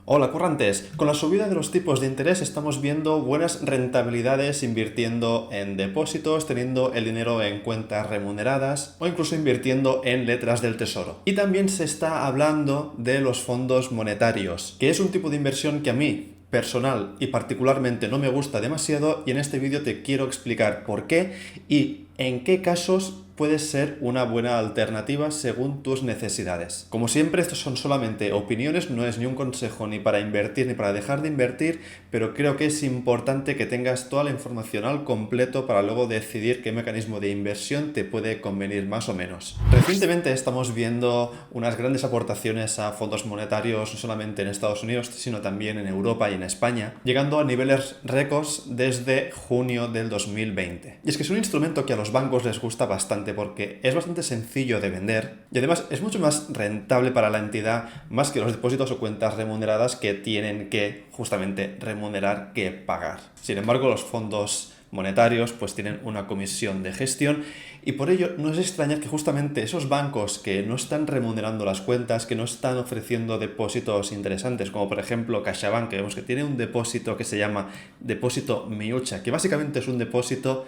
Hola currantes, con la subida de los tipos de interés estamos viendo buenas rentabilidades invirtiendo en depósitos, teniendo el dinero en cuentas remuneradas o incluso invirtiendo en letras del tesoro. Y también se está hablando de los fondos monetarios, que es un tipo de inversión que a mí personal y particularmente no me gusta demasiado, y en este vídeo te quiero explicar por qué y en qué casos puede ser una buena alternativa según tus necesidades. Como siempre, estos son solamente opiniones, no es ni un consejo ni para invertir ni para dejar de invertir, pero creo que es importante que tengas toda la información al completo para luego decidir qué mecanismo de inversión te puede convenir más o menos. Recientemente estamos viendo unas grandes aportaciones a fondos monetarios no solamente en Estados Unidos, sino también en Europa y en España, llegando a niveles récords desde junio del 2020. Y es que es un instrumento que a los bancos les gusta bastante porque es bastante sencillo de vender y además es mucho más rentable para la entidad más que los depósitos o cuentas remuneradas que tienen que justamente remunerar que pagar. Sin embargo, los fondos monetarios pues tienen una comisión de gestión y por ello no es extrañar que justamente esos bancos que no están remunerando las cuentas, que no están ofreciendo depósitos interesantes, como por ejemplo CaixaBank, que vemos que tiene un depósito que se llama depósito Miucha, que básicamente es un depósito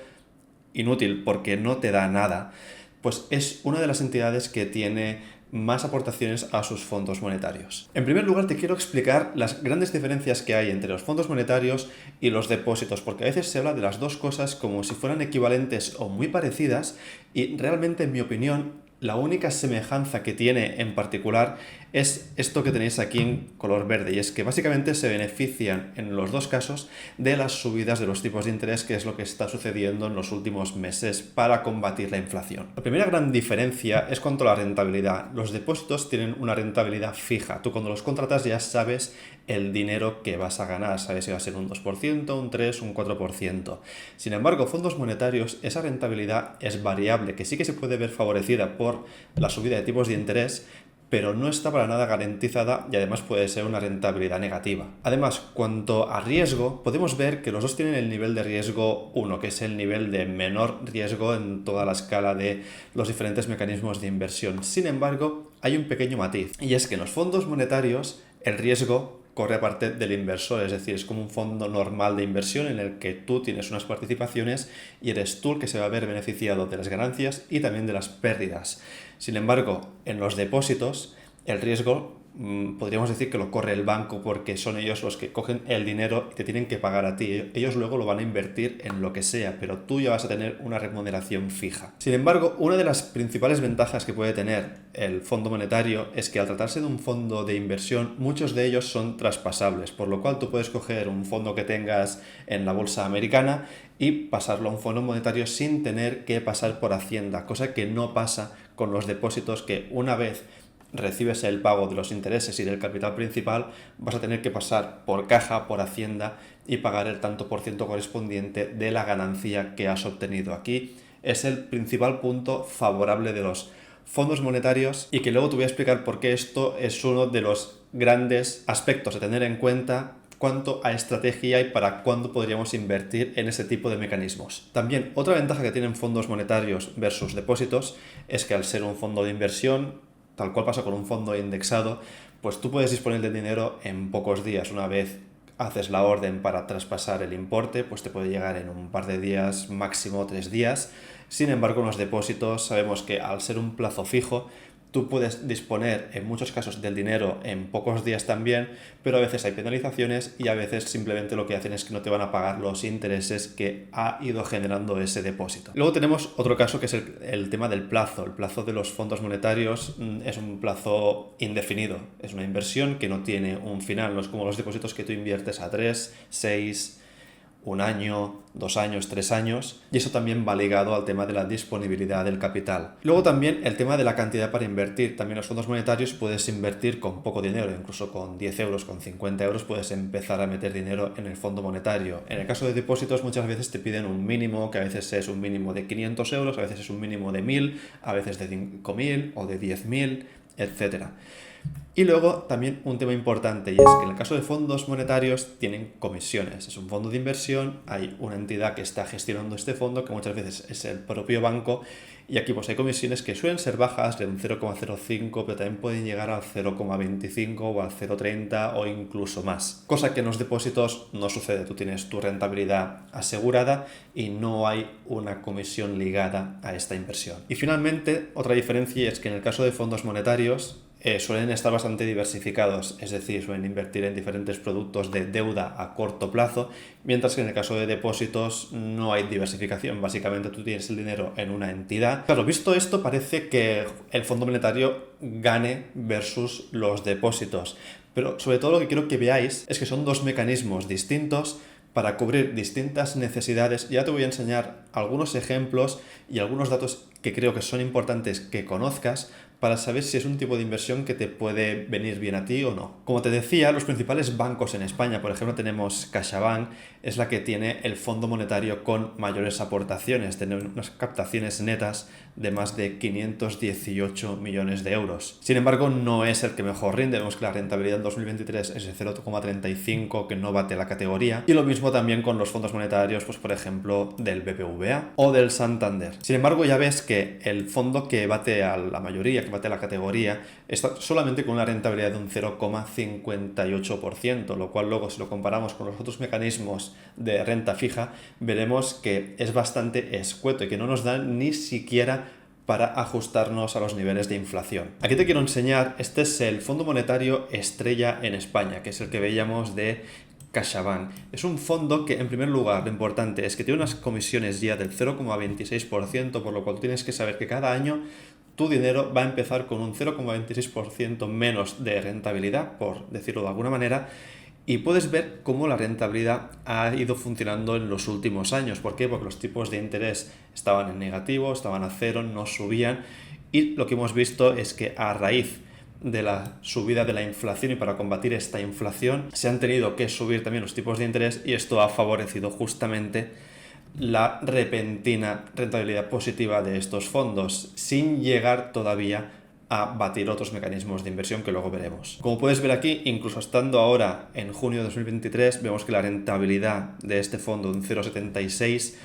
inútil porque no te da nada, pues es una de las entidades que tiene más aportaciones a sus fondos monetarios. En primer lugar, te quiero explicar las grandes diferencias que hay entre los fondos monetarios y los depósitos, porque a veces se habla de las dos cosas como si fueran equivalentes o muy parecidas, y realmente, en mi opinión, la única semejanza que tiene en particular es esto que tenéis aquí en color verde, y es que básicamente se benefician en los dos casos de las subidas de los tipos de interés, que es lo que está sucediendo en los últimos meses para combatir la inflación. La primera gran diferencia es cuanto a la rentabilidad. Los depósitos tienen una rentabilidad fija. Tú cuando los contratas ya sabes el dinero que vas a ganar, sabes si va a ser un 2%, un 3%, un 4%. Sin embargo, fondos monetarios, esa rentabilidad es variable, que sí que se puede ver favorecida por la subida de tipos de interés, pero no está para nada garantizada y además puede ser una rentabilidad negativa. Además, cuanto a riesgo, podemos ver que los dos tienen el nivel de riesgo 1, que es el nivel de menor riesgo en toda la escala de los diferentes mecanismos de inversión. Sin embargo, hay un pequeño matiz, y es que en los fondos monetarios el riesgo corre aparte del inversor, es decir, es como un fondo normal de inversión en el que tú tienes unas participaciones y eres tú el que se va a ver beneficiado de las ganancias y también de las pérdidas. Sin embargo, en los depósitos, el riesgo podríamos decir que lo corre el banco porque son ellos los que cogen el dinero y te tienen que pagar a ti. Ellos luego lo van a invertir en lo que sea, pero tú ya vas a tener una remuneración fija. Sin embargo, una de las principales ventajas que puede tener el fondo monetario es que al tratarse de un fondo de inversión, muchos de ellos son traspasables, por lo cual tú puedes coger un fondo que tengas en la bolsa americana y pasarlo a un fondo monetario sin tener que pasar por Hacienda, cosa que no pasa con los depósitos, que una vez recibes el pago de los intereses y del capital principal, vas a tener que pasar por caja, por Hacienda y pagar el tanto por ciento correspondiente de la ganancia que has obtenido. Aquí es el principal punto favorable de los fondos monetarios, y que luego te voy a explicar por qué esto es uno de los grandes aspectos a tener en cuenta cuanto a estrategia y para cuándo podríamos invertir en ese tipo de mecanismos. También otra ventaja que tienen fondos monetarios versus depósitos es que al ser un fondo de inversión, tal cual pasa con un fondo indexado, pues tú puedes disponer del dinero en pocos días. Una vez haces la orden para traspasar el importe, pues te puede llegar en un par de días, máximo 3 días. Sin embargo, en los depósitos sabemos que al ser un plazo fijo, tú puedes disponer en muchos casos del dinero en pocos días también, pero a veces hay penalizaciones y a veces simplemente lo que hacen es que no te van a pagar los intereses que ha ido generando ese depósito. Luego tenemos otro caso que es el tema del plazo. El plazo de los fondos monetarios es un plazo indefinido. Es una inversión que no tiene un final. No es como los depósitos que tú inviertes a 3, 6, un año, 2 años, 3 años, y eso también va ligado al tema de la disponibilidad del capital. Luego también el tema de la cantidad para invertir. También los fondos monetarios puedes invertir con poco dinero, incluso con 10 euros, con 50 euros puedes empezar a meter dinero en el fondo monetario. En el caso de depósitos muchas veces te piden un mínimo, que a veces es un mínimo de 500 euros, a veces es un mínimo de 1000, a veces de 5000 o de 10.000, etcétera. Y luego también un tema importante, y es que en el caso de fondos monetarios tienen comisiones. Es un fondo de inversión, hay una entidad que está gestionando este fondo, que muchas veces es el propio banco, y aquí pues hay comisiones que suelen ser bajas, de un 0,05, pero también pueden llegar al 0,25 o al 0,30 o incluso más. Cosa que en los depósitos no sucede, tú tienes tu rentabilidad asegurada y no hay una comisión ligada a esta inversión. Y finalmente, otra diferencia es que en el caso de fondos monetarios, suelen estar bastante diversificados, es decir, suelen invertir en diferentes productos de deuda a corto plazo, mientras que en el caso de depósitos no hay diversificación. Básicamente tú tienes el dinero en una entidad. Claro, visto esto, parece que el fondo monetario gane versus los depósitos, pero sobre todo lo que quiero que veáis es que son dos mecanismos distintos para cubrir distintas necesidades. Ya te voy a enseñar algunos ejemplos y algunos datos que creo que son importantes que conozcas para saber si es un tipo de inversión que te puede venir bien a ti o no. Como te decía, los principales bancos en España, por ejemplo, tenemos CaixaBank, es la que tiene el Fondo Monetario con mayores aportaciones, tiene unas captaciones netas de más de 518 millones de euros. Sin embargo, no es el que mejor rinde. Vemos que la rentabilidad en 2023 es de 0,35, que no bate la categoría. Y lo mismo también con los fondos monetarios, pues por ejemplo, del BBVA o del Santander. Sin embargo, ya ves que el fondo que bate a la mayoría, que bate la categoría, está solamente con una rentabilidad de un 0,58%, lo cual luego si lo comparamos con los otros mecanismos de renta fija, veremos que es bastante escueto y que no nos dan ni siquiera para ajustarnos a los niveles de inflación. Aquí te quiero enseñar, este es el Fondo Monetario Estrella en España, que es el que veíamos de CaixaBank. Es un fondo que, en primer lugar, lo importante es que tiene unas comisiones ya del 0,26%, por lo cual tienes que saber que cada año tu dinero va a empezar con un 0,26% menos de rentabilidad, por decirlo de alguna manera, y puedes ver cómo la rentabilidad ha ido funcionando en los últimos años. ¿Por qué? Porque los tipos de interés estaban en negativo, estaban a cero, no subían, y lo que hemos visto es que a raíz de la subida de la inflación y para combatir esta inflación se han tenido que subir también los tipos de interés, y esto ha favorecido justamente la repentina rentabilidad positiva de estos fondos, sin llegar todavía a batir otros mecanismos de inversión que luego veremos. Como puedes ver aquí, incluso estando ahora en junio de 2023, vemos que la rentabilidad de este fondo es un 0,76,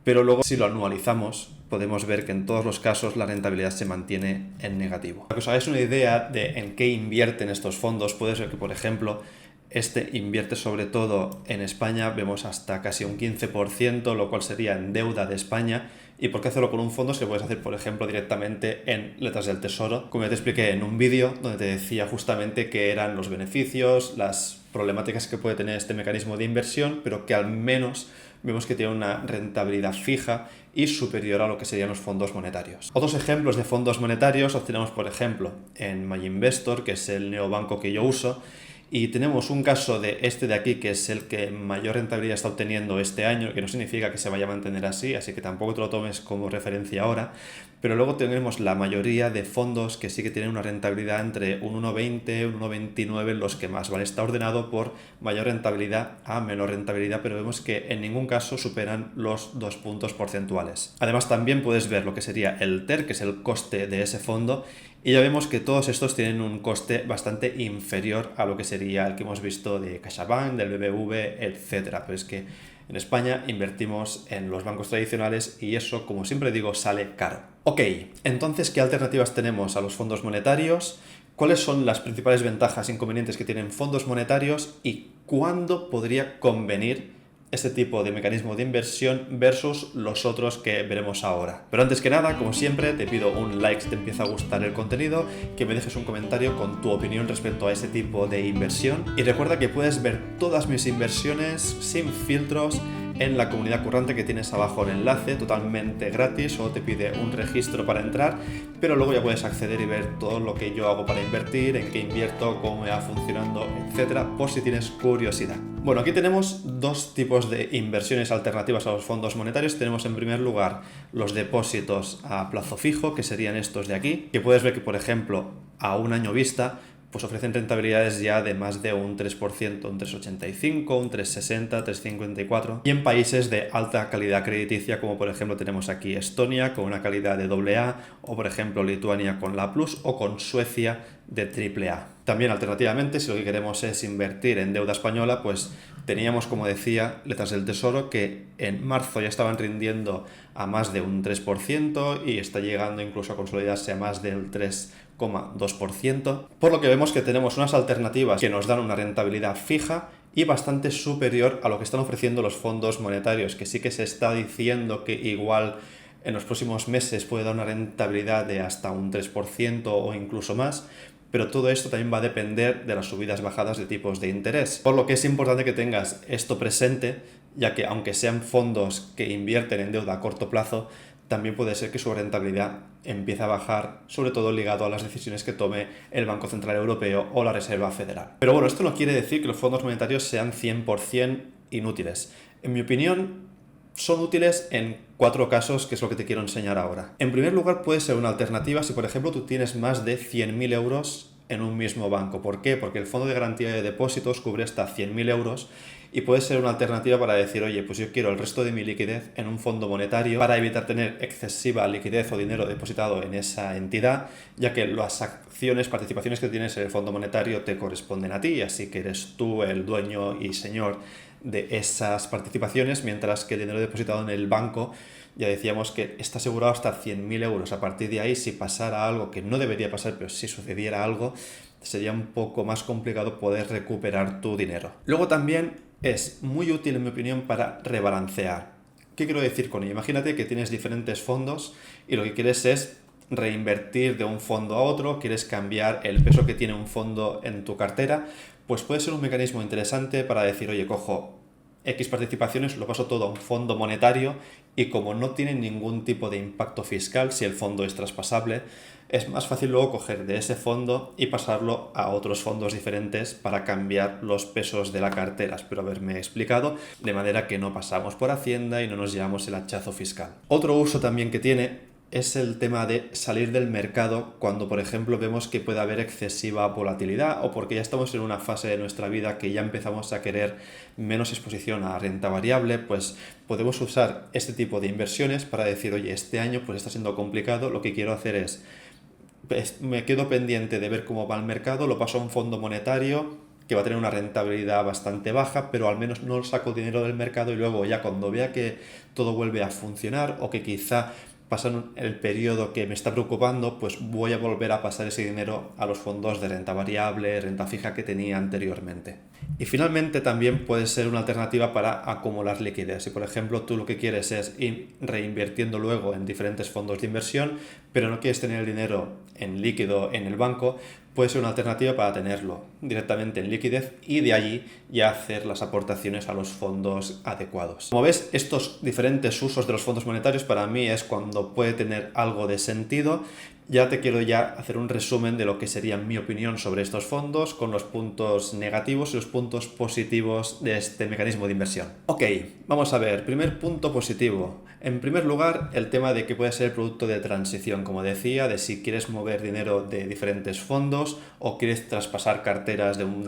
pero luego si lo anualizamos podemos ver que en todos los casos la rentabilidad se mantiene en negativo. Para que os hagáis una idea de en qué invierten estos fondos, puede ser que, por ejemplo, este invierte sobre todo en España, vemos hasta casi un 15%, lo cual sería en deuda de España. ¿Y por qué hacerlo con un fondo? Se puedes hacer, por ejemplo, directamente en letras del Tesoro, como ya te expliqué en un vídeo donde te decía justamente qué eran los beneficios, las problemáticas que puede tener este mecanismo de inversión, pero que al menos vemos que tiene una rentabilidad fija y superior a lo que serían los fondos monetarios. Otros ejemplos de fondos monetarios los tenemos, por ejemplo, en MyInvestor, que es el neobanco que yo uso, y tenemos un caso de este de aquí, que es el que mayor rentabilidad está obteniendo este año, que no significa que se vaya a mantener así que tampoco te lo tomes como referencia ahora, pero luego tenemos la mayoría de fondos que sí que tienen una rentabilidad entre un 1,20, un 1,29, los que más, ¿vale? Está ordenado por mayor rentabilidad a menor rentabilidad, pero vemos que en ningún caso superan los 2 puntos porcentuales. Además, también puedes ver lo que sería el TER, que es el coste de ese fondo, y ya vemos que todos estos tienen un coste bastante inferior a lo que sería el que hemos visto de CaixaBank, del BBV, etc. Pero es que en España invertimos en los bancos tradicionales y eso, como siempre digo, sale caro. Ok, entonces, ¿qué alternativas tenemos a los fondos monetarios? ¿Cuáles son las principales ventajas e inconvenientes que tienen fondos monetarios y cuándo podría convenir este tipo de mecanismo de inversión versus los otros que veremos ahora? Pero antes que nada, como siempre, te pido un like si te empieza a gustar el contenido, que me dejes un comentario con tu opinión respecto a este tipo de inversión, y recuerda que puedes ver todas mis inversiones sin filtros en la comunidad currante que tienes abajo el enlace, totalmente gratis, solo te pide un registro para entrar, pero luego ya puedes acceder y ver todo lo que yo hago para invertir, en qué invierto, cómo me va funcionando, etcétera, por si tienes curiosidad. Bueno, aquí tenemos dos tipos de inversiones alternativas a los fondos monetarios. Tenemos en primer lugar los depósitos a plazo fijo, que serían estos de aquí, que puedes ver que, por ejemplo, a un año vista, pues ofrecen rentabilidades ya de más de un 3%, un 3,85, un 3,60, 3,54, y en países de alta calidad crediticia, como por ejemplo tenemos aquí Estonia con una calidad de AA, o por ejemplo Lituania con la Plus, o con Suecia de AAA. También alternativamente, si lo que queremos es invertir en deuda española, pues teníamos, como decía, letras del Tesoro que en marzo ya estaban rindiendo a más de un 3% y está llegando incluso a consolidarse a más del 3,2%, por lo que vemos que tenemos unas alternativas que nos dan una rentabilidad fija y bastante superior a lo que están ofreciendo los fondos monetarios, que sí que se está diciendo que igual en los próximos meses puede dar una rentabilidad de hasta un 3% o incluso más, pero todo esto también va a depender de las subidas bajadas de tipos de interés. Por lo que es importante que tengas esto presente, ya que aunque sean fondos que invierten en deuda a corto plazo, también puede ser que su rentabilidad empiece a bajar, sobre todo ligado a las decisiones que tome el Banco Central Europeo o la Reserva Federal. Pero bueno, esto no quiere decir que los fondos monetarios sean 100% inútiles. En mi opinión, son útiles en 4 casos, que es lo que te quiero enseñar ahora. En primer lugar, puede ser una alternativa si, por ejemplo, tú tienes más de 100.000 euros en un mismo banco. ¿Por qué? Porque el Fondo de Garantía de Depósitos cubre hasta 100.000 euros y puede ser una alternativa para decir, oye, pues yo quiero el resto de mi liquidez en un fondo monetario para evitar tener excesiva liquidez o dinero depositado en esa entidad, ya que las acciones, participaciones que tienes en el fondo monetario te corresponden a ti, así que eres tú el dueño y señor de esas participaciones, mientras que el dinero depositado en el banco ya decíamos que está asegurado hasta 100.000 euros. A partir de ahí, si pasara algo, que no debería pasar, pero si sucediera algo, sería un poco más complicado poder recuperar tu dinero. Luego también es muy útil, en mi opinión, para rebalancear. ¿Qué quiero decir con ello? Imagínate que tienes diferentes fondos y lo que quieres es reinvertir de un fondo a otro, quieres cambiar el peso que tiene un fondo en tu cartera, pues puede ser un mecanismo interesante para decir, oye, cojo X participaciones, lo paso todo a un fondo monetario y como no tiene ningún tipo de impacto fiscal, si el fondo es traspasable, es más fácil luego coger de ese fondo y pasarlo a otros fondos diferentes para cambiar los pesos de la cartera. Espero haberme explicado, de manera que no pasamos por Hacienda y no nos llevamos el hachazo fiscal. Otro uso también que tiene es el tema de salir del mercado cuando, por ejemplo, vemos que puede haber excesiva volatilidad o porque ya estamos en una fase de nuestra vida que ya empezamos a querer menos exposición a renta variable, pues podemos usar este tipo de inversiones para decir, oye, este año pues está siendo complicado, lo que quiero hacer es, me quedo pendiente de ver cómo va el mercado, lo paso a un fondo monetario que va a tener una rentabilidad bastante baja, pero al menos no saco dinero del mercado y luego ya cuando vea que todo vuelve a funcionar o que quizá pasan el periodo que me está preocupando, pues voy a volver a pasar ese dinero a los fondos de renta variable, renta fija que tenía anteriormente. Y finalmente también puede ser una alternativa para acumular liquidez. Si por ejemplo tú lo que quieres es ir reinvirtiendo luego en diferentes fondos de inversión, pero no quieres tener el dinero en líquido en el banco, puede ser una alternativa para tenerlo directamente en liquidez y de allí ya hacer las aportaciones a los fondos adecuados. Como ves, estos diferentes usos de los fondos monetarios para mí es cuando puede tener algo de sentido. Ya te quiero hacer un resumen de lo que sería mi opinión sobre estos fondos con los puntos negativos y los puntos positivos de este mecanismo de inversión. Ok, vamos a ver. Primer punto positivo. En primer lugar, el tema de que puede ser el producto de transición, como decía, de si quieres mover dinero de diferentes fondos o quieres traspasar carteras de un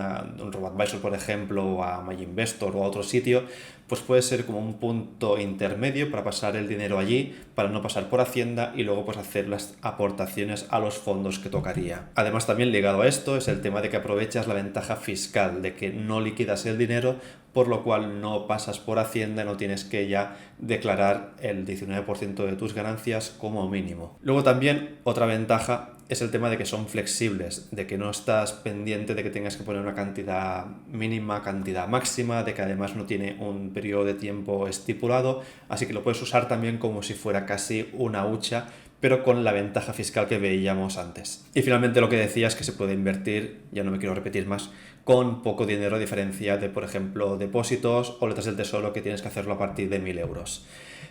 robo-advisor, por ejemplo, a MyInvestor o a otro sitio, pues puede ser como un punto intermedio para pasar el dinero allí, para no pasar por Hacienda y luego pues hacer las aportaciones a los fondos que tocaría. Además, también ligado a esto es el tema de que aprovechas la ventaja fiscal, de que no liquidas el dinero, por lo cual no pasas por Hacienda, no tienes que ya declarar el 19% de tus ganancias como mínimo. Luego también otra ventaja es el tema de que son flexibles, de que no estás pendiente de que tengas que poner una cantidad mínima, cantidad máxima, de que además no tiene un periodo de tiempo estipulado, así que lo puedes usar también como si fuera casi una hucha, pero con la ventaja fiscal que veíamos antes. Y finalmente lo que decía es que se puede invertir, ya no me quiero repetir más, con poco dinero a diferencia de, por ejemplo, depósitos o letras del tesoro que tienes que hacerlo a partir de 1.000 euros.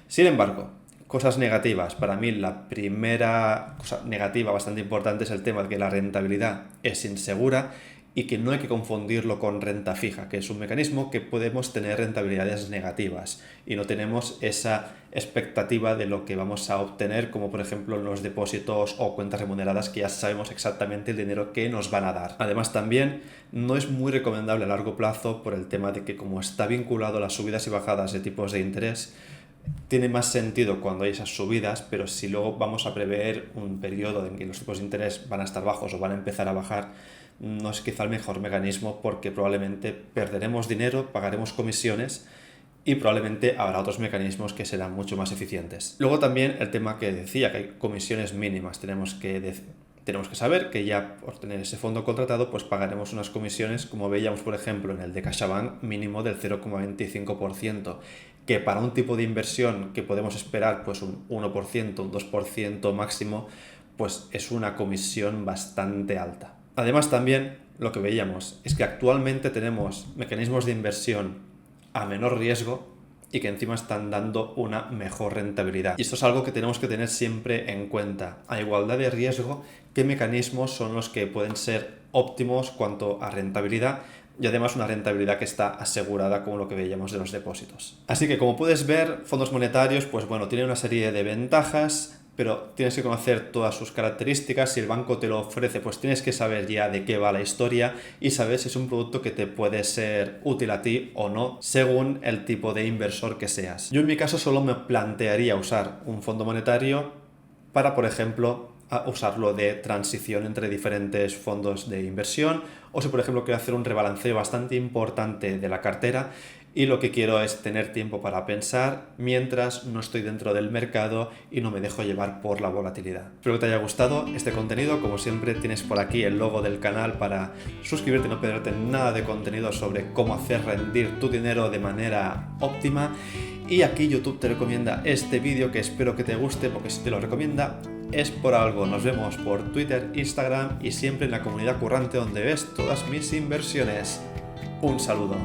Sin embargo, cosas negativas. Para mí la primera cosa negativa bastante importante es el tema de que la rentabilidad es insegura y que no hay que confundirlo con renta fija, que es un mecanismo que podemos tener rentabilidades negativas y no tenemos esa expectativa de lo que vamos a obtener, como por ejemplo en los depósitos o cuentas remuneradas, que ya sabemos exactamente el dinero que nos van a dar. Además también no es muy recomendable a largo plazo por el tema de que como está vinculado a las subidas y bajadas de tipos de interés, tiene más sentido cuando hay esas subidas, pero si luego vamos a prever un periodo en que los tipos de interés van a estar bajos o van a empezar a bajar, no es quizá el mejor mecanismo porque probablemente perderemos dinero, pagaremos comisiones y probablemente habrá otros mecanismos que serán mucho más eficientes. Luego también el tema que decía, que hay comisiones mínimas. Tenemos que saber que ya por tener ese fondo contratado pues pagaremos unas comisiones, como veíamos por ejemplo en el de CaixaBank, mínimo del 0,25%, que para un tipo de inversión que podemos esperar pues un 1%, un 2% máximo, pues es una comisión bastante alta. Además también lo que veíamos es que actualmente tenemos mecanismos de inversión a menor riesgo y que encima están dando una mejor rentabilidad. Y esto es algo que tenemos que tener siempre en cuenta. A igualdad de riesgo, ¿qué mecanismos son los que pueden ser óptimos cuanto a rentabilidad? Y además una rentabilidad que está asegurada, como lo que veíamos de los depósitos. Así que como puedes ver, fondos monetarios, pues bueno, tienen una serie de ventajas, pero tienes que conocer todas sus características. Si el banco te lo ofrece, pues tienes que saber ya de qué va la historia y saber si es un producto que te puede ser útil a ti o no, según el tipo de inversor que seas. Yo en mi caso solo me plantearía usar un fondo monetario para, por ejemplo, usarlo de transición entre diferentes fondos de inversión, o si por ejemplo quiero hacer un rebalanceo bastante importante de la cartera y lo que quiero es tener tiempo para pensar mientras no estoy dentro del mercado y no me dejo llevar por la volatilidad. Espero que te haya gustado este contenido. Como siempre, tienes por aquí el logo del canal para suscribirte y no perderte nada de contenido sobre cómo hacer rendir tu dinero de manera óptima. Y aquí YouTube te recomienda este vídeo, que espero que te guste, porque si te lo recomienda es por algo. Nos vemos por Twitter, Instagram y siempre en la comunidad currante, donde ves todas mis inversiones. Un saludo.